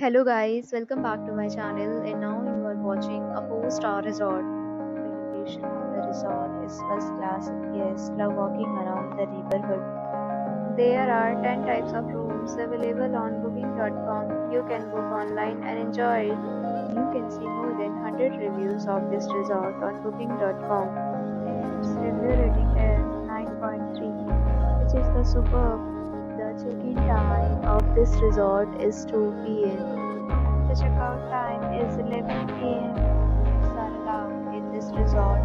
Hello guys, welcome back to my channel and now you are watching a 4-star resort. The location of the resort is first class and guests love walking around the neighborhood. There are 10 types of rooms available on booking.com. You can book online and enjoy it. You can see more than 100 reviews of this resort on booking.com and its review rating is 9.3, which is the superb. The check-in time of this resort is 2 p.m. The checkout time is 11 p.m. Pets are allowed in this resort.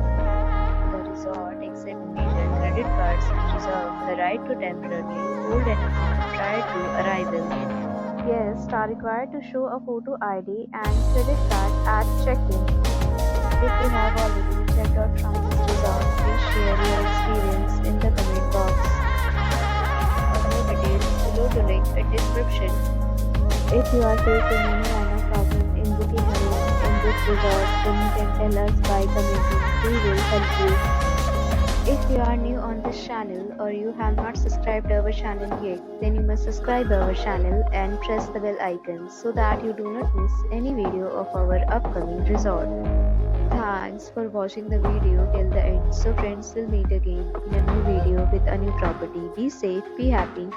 The resort accepts major credit cards and reserves the right to temporarily hold an amount prior to arrival. Guests are required to show a photo ID and credit card at check-in. If you have already checked out from this resort, please share your experience in the comment box. For more details, below the link in description. If you are facing any kind of problem in booking a room in this resort, then you can tell us by commenting. We will help you. If you are new on this channel or you have not subscribed our channel yet, then you must subscribe our channel and press the bell icon so that you do not miss any video of our upcoming resort. Thanks for watching the video till the end. So friends, will meet again in a new video with a new property. Be safe, be happy.